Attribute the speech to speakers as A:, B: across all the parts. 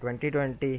A: 2020،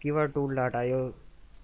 A: keywordtool.io